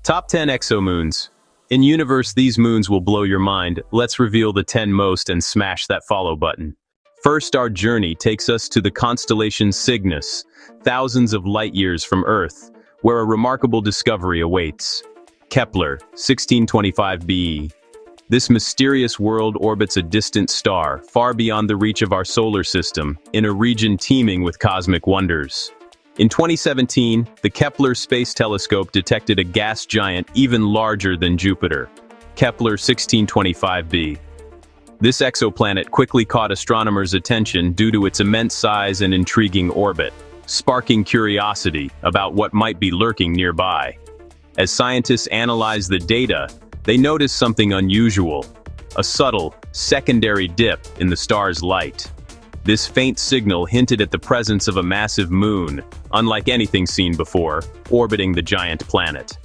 Top 10 exomoons. In universe, these moons will blow your mind. Let's reveal the 10 most and smash that follow button. First, our journey takes us to the constellation Cygnus, thousands of light years from Earth, where a remarkable discovery awaits. Kepler, 1625 BE. This mysterious world orbits a distant star, far beyond the reach of our solar system, in a region teeming with cosmic wonders. In 2017, the Kepler Space Telescope detected a gas giant even larger than Jupiter, Kepler 1625b. This exoplanet quickly caught astronomers' attention due to its immense size and intriguing orbit, sparking curiosity about what might be lurking nearby. As scientists analyzed the data, they noticed something unusual: a subtle, secondary dip in the star's light. This faint signal hinted at the presence of a massive moon, unlike anything seen before, orbiting the giant planet.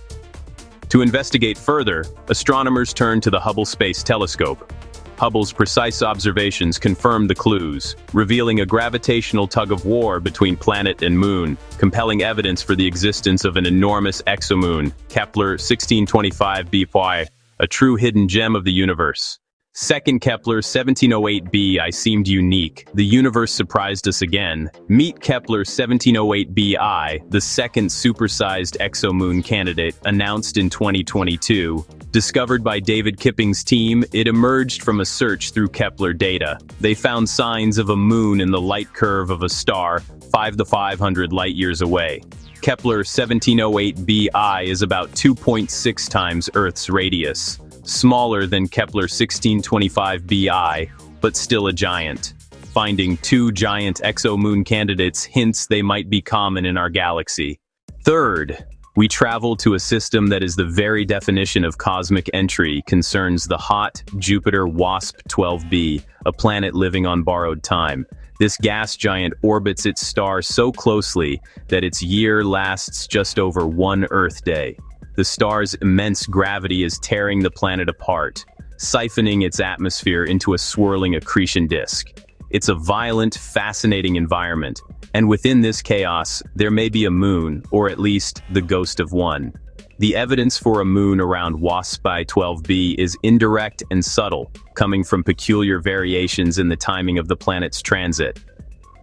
To investigate further, astronomers turned to the Hubble Space Telescope. Hubble's precise observations confirmed the clues, revealing a gravitational tug-of-war between planet and moon, compelling evidence for the existence of an enormous exomoon, Kepler 1625b, a true hidden gem of the universe. Second, Kepler 1708b seemed unique. The universe surprised us again. Meet Kepler 1708b, the second supersized exomoon candidate announced in 2022. Discovered by David Kipping's team, it emerged from a search through Kepler data. They found signs of a moon in the light curve of a star 5 to 500 light-years away. Kepler 1708b is about 2.6 times Earth's radius. Smaller than Kepler 1625b, but still a giant. Finding two giant exomoon candidates hints they might be common in our galaxy. Third, we travel to a system that is the very definition of cosmic entry, concerns the hot Jupiter WASP 12b, a planet living on borrowed time. This gas giant orbits its star so closely that its year lasts just over one Earth day. The star's immense gravity is tearing the planet apart, siphoning its atmosphere into a swirling accretion disk. It's a violent, fascinating environment, and within this chaos, there may be a moon, or at least the ghost of one. The evidence for a moon around WASP 12b is indirect and subtle, coming from peculiar variations in the timing of the planet's transit.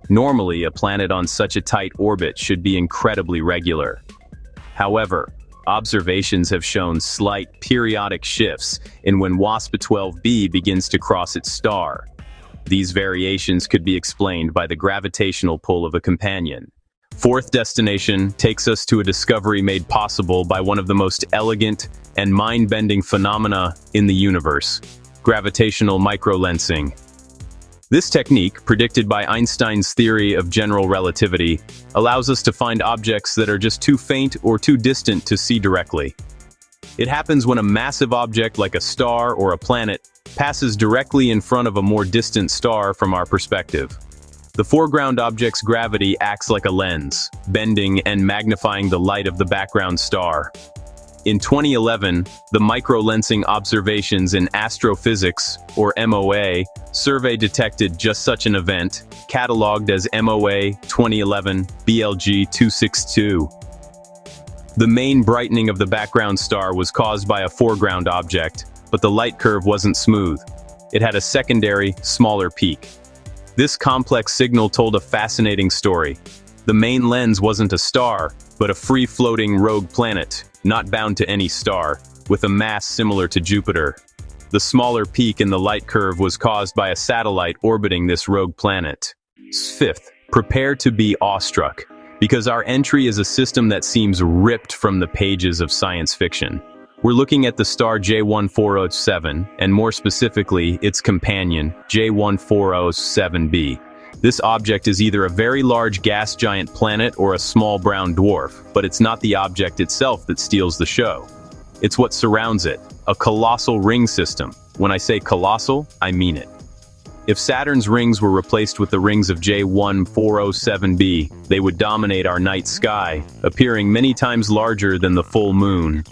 Normally, a planet on such a tight orbit should be incredibly regular. However, observations have shown slight, periodic shifts in when WASP 12b begins to cross its star. These variations could be explained by the gravitational pull of a companion. Fourth destination takes us to a discovery made possible by one of the most elegant and mind-bending phenomena in the universe: gravitational microlensing. This technique, predicted by Einstein's theory of general relativity, allows us to find objects that are just too faint or too distant to see directly. It happens when a massive object like a star or a planet passes directly in front of a more distant star from our perspective. The foreground object's gravity acts like a lens, bending and magnifying the light of the background star. In 2011, the microlensing observations in astrophysics, or MOA, survey detected just such an event, catalogued as MOA 2011 BLG 262. The main brightening of the background star was caused by a foreground object, but the light curve wasn't smooth. It had a secondary, smaller peak. This complex signal told a fascinating story. The main lens wasn't a star, but a free-floating rogue planet, not bound to any star, with a mass similar to Jupiter. The smaller peak in the light curve was caused by a satellite orbiting this rogue planet. Fifth, prepare to be awestruck, because our entry is a system that seems ripped from the pages of science fiction. We're looking at the star J1407, and more specifically, its companion, J1407b. This object is either a very large gas giant planet or a small brown dwarf, but it's not the object itself that steals the show. It's what surrounds it, a colossal ring system. When I say colossal, I mean it. If Saturn's rings were replaced with the rings of J1407b, they would dominate our night sky, appearing many times larger than the full moon.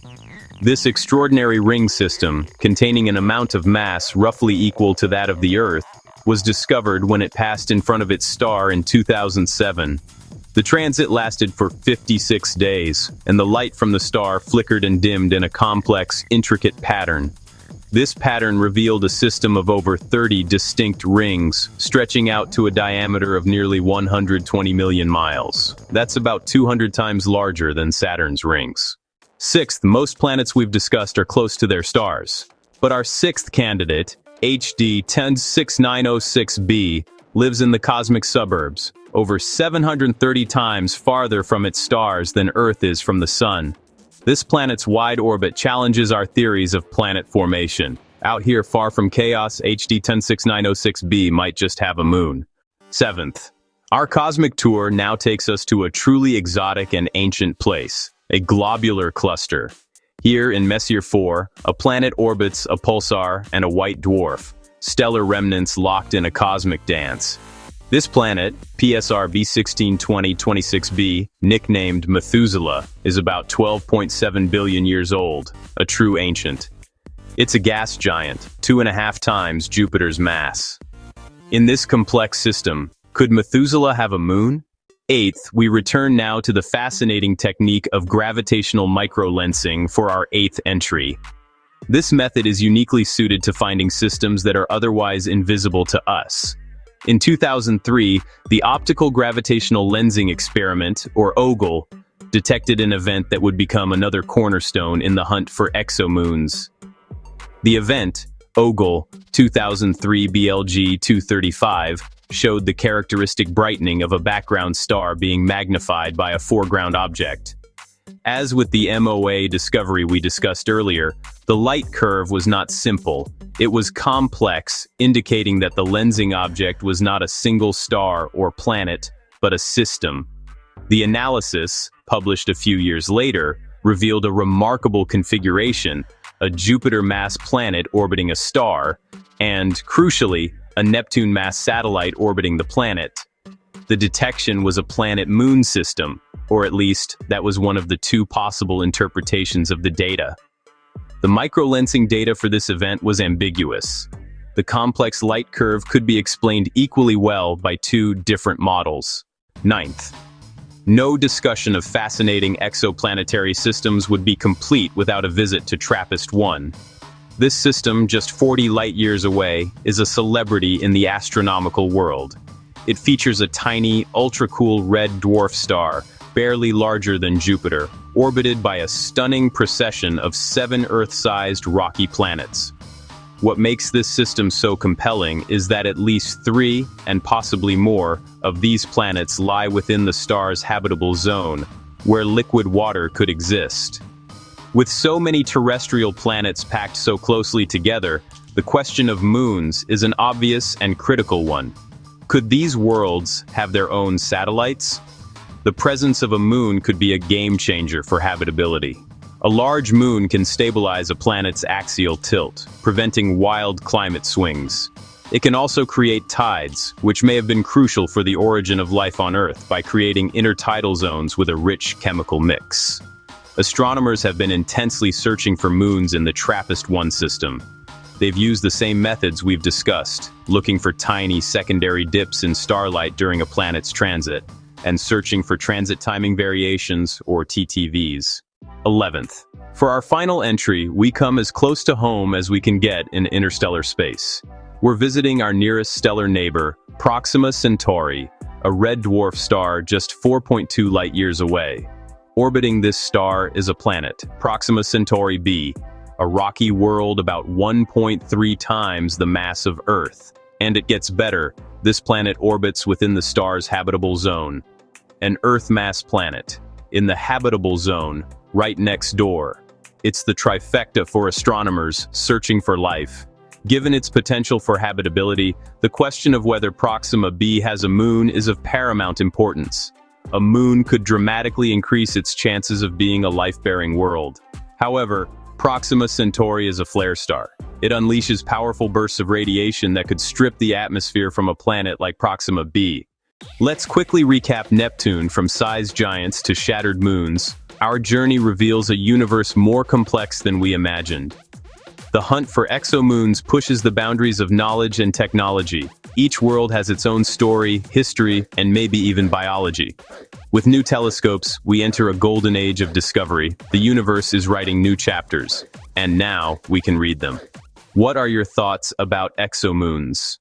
This extraordinary ring system, containing an amount of mass roughly equal to that of the Earth, was discovered when it passed in front of its star in 2007. The transit lasted for 56 days, and the light from the star flickered and dimmed in a complex, intricate pattern. This pattern revealed a system of over 30 distinct rings, stretching out to a diameter of nearly 120 million miles. That's about 200 times larger than Saturn's rings. Sixth, most planets we've discussed are close to their stars. But our sixth candidate, HD 10690b, lives in the cosmic suburbs, over 730 times farther from its stars than Earth is from the Sun. This planet's wide orbit challenges our theories of planet formation. Out here far from chaos, HD 10690b might just have a moon. Seventh, our cosmic tour now takes us to a truly exotic and ancient place, a globular cluster. Here in Messier 4, a planet orbits a pulsar and a white dwarf, stellar remnants locked in a cosmic dance. This planet, PSR B1620 26b, nicknamed Methuselah, is about 12.7 billion years old, a true ancient. It's a gas giant, 2.5 times Jupiter's mass. In this complex system, could Methuselah have a moon? Eighth, we return now to the fascinating technique of gravitational microlensing for our eighth entry. This method is uniquely suited to finding systems that are otherwise invisible to us. In 2003, the Optical Gravitational Lensing Experiment, or OGLE, detected an event that would become another cornerstone in the hunt for exomoons. The event, OGLE 2003 BLG 235, showed the characteristic brightening of a background star being magnified by a foreground object. As with the MOA discovery we discussed earlier, the light curve was not simple. It was complex, indicating that the lensing object was not a single star or planet, but a system. The analysis, published a few years later, revealed a remarkable configuration, a Jupiter-mass planet orbiting a star, and, crucially, a Neptune-mass satellite orbiting the planet. The detection was a planet-moon system, or at least, that was one of the two possible interpretations of the data. The microlensing data for this event was ambiguous. The complex light curve could be explained equally well by two different models. Ninth, no discussion of fascinating exoplanetary systems would be complete without a visit to TRAPPIST-1. This system, just 40 light-years away, is a celebrity in the astronomical world. It features a tiny, ultra-cool red dwarf star, barely larger than Jupiter, orbited by a stunning procession of 7 Earth-sized rocky planets. What makes this system so compelling is that at least 3, and possibly more, of these planets lie within the star's habitable zone, where liquid water could exist. With so many terrestrial planets packed so closely together, the question of moons is an obvious and critical one. Could these worlds have their own satellites? The presence of a moon could be a game-changer for habitability. A large moon can stabilize a planet's axial tilt, preventing wild climate swings. It can also create tides, which may have been crucial for the origin of life on Earth by creating intertidal zones with a rich chemical mix. Astronomers have been intensely searching for moons in the TRAPPIST-1 system. They've used the same methods we've discussed, looking for tiny secondary dips in starlight during a planet's transit, and searching for transit timing variations, or TTVs. 11th. For our final entry, we come as close to home as we can get in interstellar space. We're visiting our nearest stellar neighbor, Proxima Centauri, a red dwarf star just 4.2 light-years away. Orbiting this star is a planet, Proxima Centauri b, a rocky world about 1.3 times the mass of Earth. And it gets better, this planet orbits within the star's habitable zone. An Earth-mass planet, in the habitable zone, right next door. It's the trifecta for astronomers searching for life. Given its potential for habitability, the question of whether Proxima b has a moon is of paramount importance. A moon could dramatically increase its chances of being a life-bearing world. However, Proxima Centauri is a flare star. It unleashes powerful bursts of radiation that could strip the atmosphere from a planet like Proxima b. Let's quickly recap Neptune from size giants to shattered moons. Our journey reveals a universe more complex than we imagined. The hunt for exomoons pushes the boundaries of knowledge and technology, Each world has its own story, history, and maybe even biology. With new telescopes, we enter a golden age of discovery. The universe is writing new chapters, and now we can read them. What are your thoughts about exomoons?